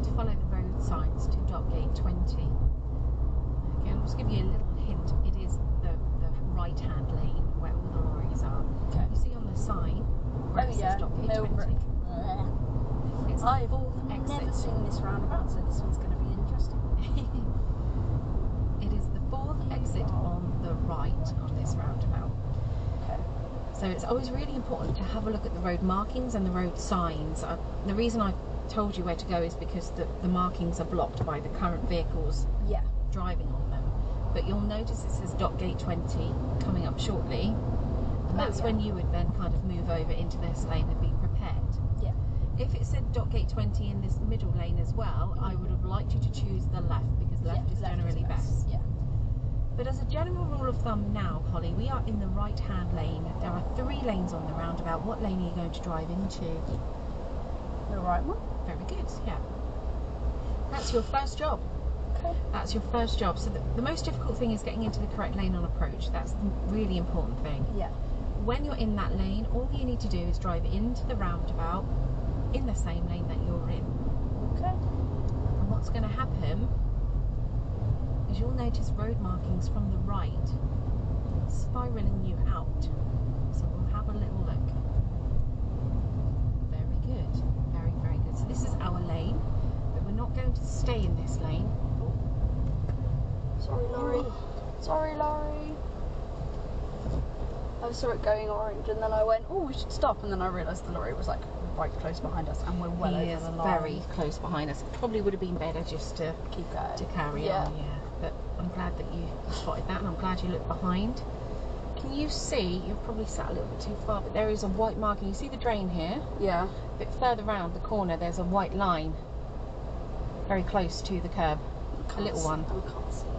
going to follow the road signs to dock gate 20. Okay, I'll just give you a little hint. It is the right-hand lane where all the lorries are. Okay. You see on the sign where it says dock gate 20. It's the fourth exit. I've never seen this roundabout, so this one's going to be interesting. It is the fourth exit on the right on this roundabout. Okay. So it's always really important to have a look at the road markings and the road signs. The reason I told you where to go is because the markings are blocked by the current vehicles driving on them. But you'll notice it says dock gate 20 coming up shortly, and that's when you would then kind of move over into this lane and be prepared. Yeah. If it said dock gate 20 in this middle lane as well, I would have liked you to choose the left, because left is generally best. Yeah. But as a general rule of thumb now, Holly, we are in the right-hand lane. There are 3 lanes on the roundabout. What lane are you going to drive into? The right one? Very good, yeah. That's your first job. Okay. That's your first job. So the most difficult thing is getting into the correct lane on approach. That's the really important thing. Yeah. When you're in that lane, all you need to do is drive into the roundabout in the same lane that you're in. Okay. And what's going to happen is you'll notice road markings from the right spiralling you out. So we'll have a little look. Very good. Very, very good. So this is our lane, but we're not going to stay in this lane. Sorry, lorry. Sorry, lorry. I saw it going orange, and then I went, oh, we should stop, and then I realised the lorry was like right close behind us, and we're well over the line. Very close behind us. It probably would have been better just to keep going, to carry on. Yeah, but I'm glad that you spotted that, and I'm glad you looked behind. Can you see? You're probably sat a little bit too far, but there is a white marking. You see the drain here? Yeah. A bit further round the corner, there's a white line, very close to the curb. A little one. I can't see it.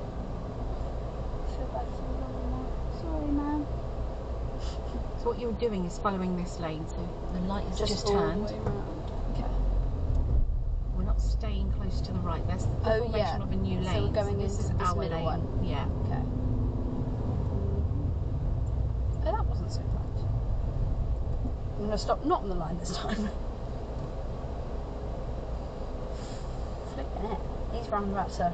I feel bad for the lorry now. Sorry, man. So what you're doing is following this lane. So the light has just all turned. the way around. Okay. We're not staying close to the right. There's the formation of a new lane. So we're going this into is this our middle lane. one. Yeah. Okay. Oh, that wasn't so bad. I'm going to stop not on the line this time. Flipping it. These roundabouts are...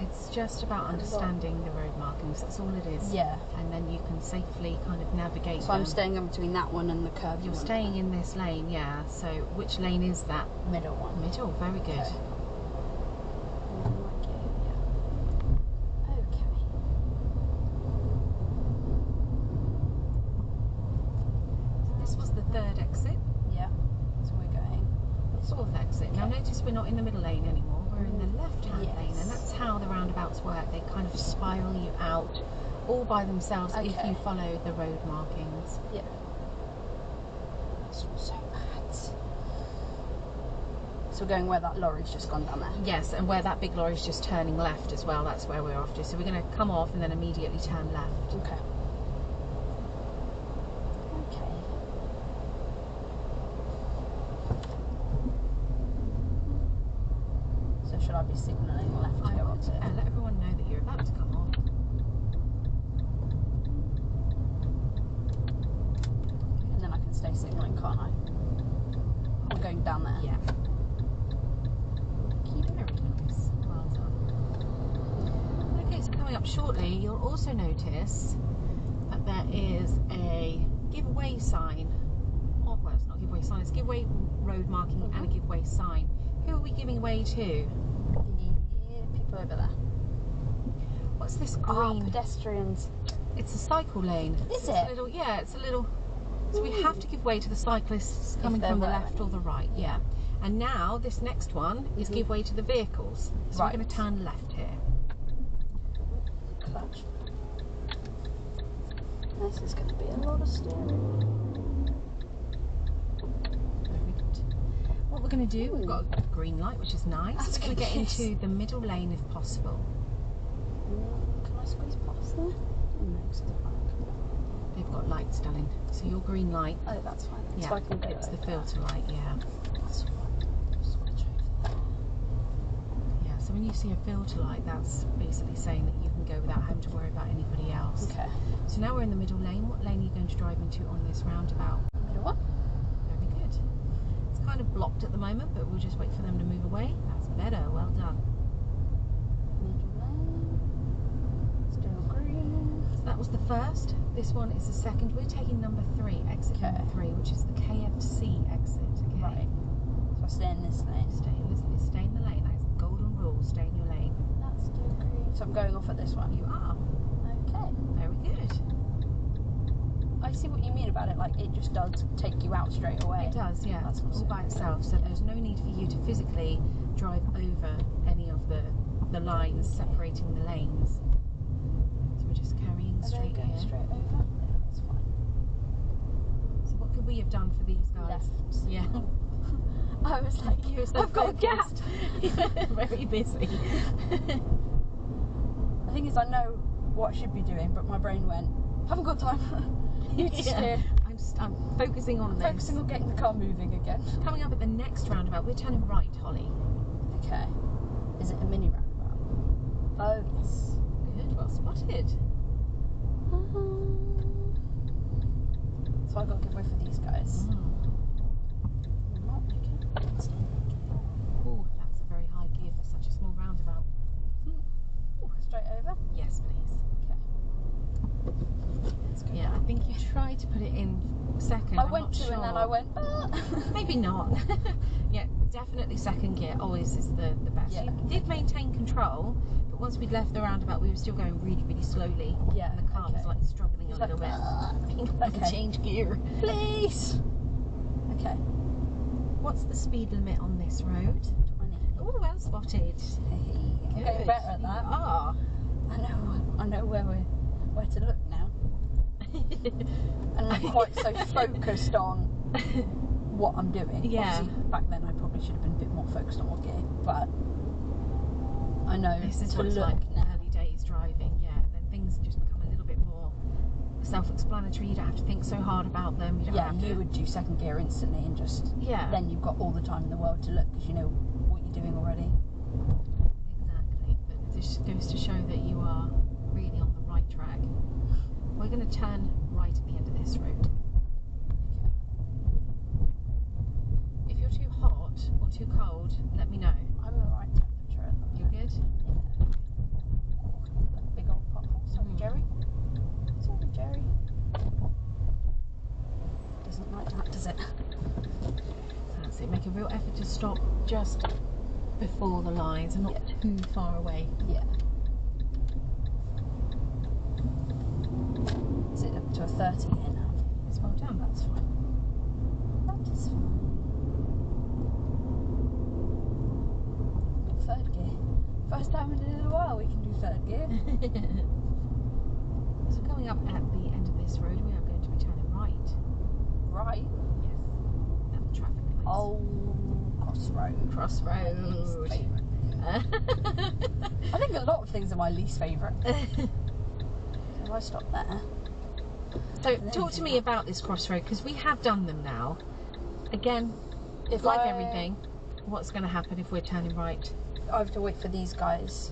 It's just about understanding the road markings. That's all it is. Yeah. And then you can safely kind of navigate. So I'm staying in between that one and the curb. You're staying in this lane, yeah. So which lane is that? Middle one. Middle. Very good. Okay. This was the third exit. Yeah. So we're going. Fourth exit. Now notice we're not in the middle lane anymore. We're in the left-hand lane, and that's how the roundabouts work. They kind of spiral you out all by themselves if you follow the road markings. Yeah. That's not so bad. So we're going where that lorry's just gone down there. Yes, and where that big lorry's just turning left as well. That's where we're off to. So we're going to come off and then immediately turn left. Okay. Should I be signalling left to go up there? And let everyone know that you're about to come off. And then I can stay signalling, can't I? I'm going down there. Yeah. Keep it very nice. Well done. Okay, so coming up shortly, you'll also notice that there is a giveaway sign. Oh, well, it's not a giveaway sign, it's a giveaway road marking and a giveaway sign. Who are we giving way to? The people over there. What's this green? Pedestrians. It's a cycle lane. Is it? It's a little. So we have to give way to the cyclists coming from the left or the right. Yeah. And now this next one is give way to the vehicles. So we're going to turn left here. Clutch. This is going to be a lot of steering. What we're going to do, we've got a green light, which is nice. We're going to get into the middle lane if possible. Can I squeeze past there? No, because it's black. They've got lights, darling. So your green light. Oh, that's fine. Yeah, so I can go it's the over filter light, yeah. That's fine. Switch over. Yeah, so when you see a filter light, that's basically saying that you can go without having to worry about anybody else. Okay. So now we're in the middle lane. What lane are you going to drive into on this roundabout? Middle one. Very good. It's kind of blocked at the moment, but we'll just wait for them to move away. That's better. Well done. Middle lane. Still green. So that was the first. This one is the second. We're taking number 3, exit number 3, which is the KFC exit. Okay. Right. So I stay in this lane. Stay in the lane. That's the golden rule. Stay in your lane. That's still green. So I'm going off at this one. You are. Okay. Very good. I see what you mean about it. Like it just does take you out straight away. It does, yeah. That's all by itself. So there's no need for you to physically drive over any of the lines separating the lanes. So we're just carrying straight here. Straight over. Yeah, that's fine. So what could we have done for these guys? Left. Yeah. I was like, You're so I've got a gap. Very busy. The thing is, I know what I should be doing, but my brain went, haven't got time. You just steer. I'm focusing on this. Focusing on getting the car moving again. Coming up at the next roundabout, we're turning right, Holly. Okay. Is it a mini roundabout? Oh, yes. Good, well spotted. So I got to give way for these guys. Oh, that's a very high gear for such a small roundabout. Straight over? Yes, please. Okay. Yeah, I think you tried to put it in second. I went to sure. and then I went, Maybe not. Yeah, definitely second gear always is the best. Yeah. You did maintain control, but once we'd left the roundabout, we were still going really, really slowly. Yeah, And the car was like struggling a little bit. I think I can change gear. Please. Okay. What's the speed limit on this road? 20. Oh, well spotted. Hey, I'm getting better at that. Ah. I know where to look now. And I'm quite so focused on what I'm doing. Yeah. Obviously, back then I probably should have been a bit more focused on what gear, but I know This is to what it's look like now. early days driving, yeah. Then things just become a little bit more self-explanatory. You don't have to think so hard about them. You don't have to... you would do second gear instantly and just then you've got all the time in the world to look because you know what you're doing already. Exactly, but it just goes to show that you are really on the right track. We're going to turn right at the end of this road. If you're too hot or too cold, let me know. I'm the right temperature at the moment. You're good? Yeah. Big old pothole. Sorry, Jerry. Sorry, Jerry. Doesn't like that, does it? That's it. Make a real effort to stop just before the lines and not too far away. Yeah. Is it up to a 30 here now? It's well done. That's fine. That is fine. Third gear. First time in a little while we can do third gear. So coming up at the end of this road, we are going to be turning right. Right? Yes. At the traffic lights. Oh, crossroad. Crossroad. My least favourite. I think a lot of things are my least favourite. So if I stop there. So talk to me about this crossroad, because we have done them now. Again, If like everything, what's going to happen if we're turning right? I have to wait for these guys.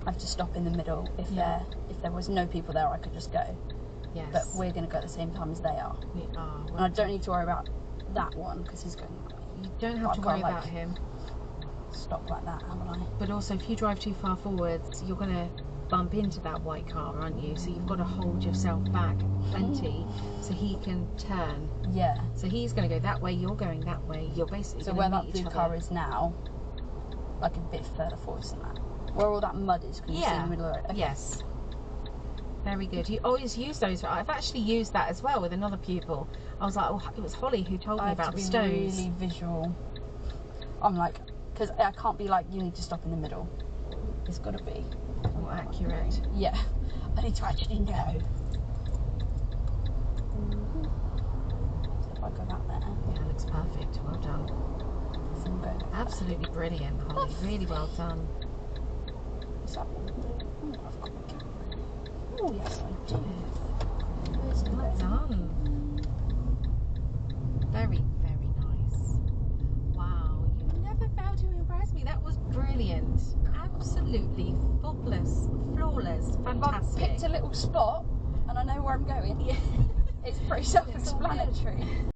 I have to stop in the middle. If there was no people there, I could just go. Yes. But we're going to go at the same time as they are. We are. And I don't need to worry about that one because he's going that way. You don't have to worry about him. Stop like that, haven't I? But also, if you drive too far forwards, you're going to bump into that white car, aren't you? So you've got to hold yourself back plenty so he can turn. Yeah. So he's going to go that way, you're going that way. You're basically So going where to meet that each blue other. car is now, like a bit further forwards than that. Where all that mud is, can you see in the middle of the road? Okay. Yes. Very good. You always use those. I've actually used that as well with another pupil. I was like, oh, it was Holly who told me about the stones. I have to be really visual. I'm like, because I can't be like, you need to stop in the middle. It's got to be more accurate. Yeah. I need to actually know. So if I go back there. Yeah, it looks perfect. Well done. So I'm going Absolutely brilliant, Holly. Really well done. Is that one blue? Oh, I've got my camera. Oh, yes, I do. Well done. Very, very nice. Wow, you never failed to impress me. That was brilliant. Absolutely faultless, flawless, fantastic. I've picked a little spot and I know where I'm going. Yeah. It's pretty self-explanatory.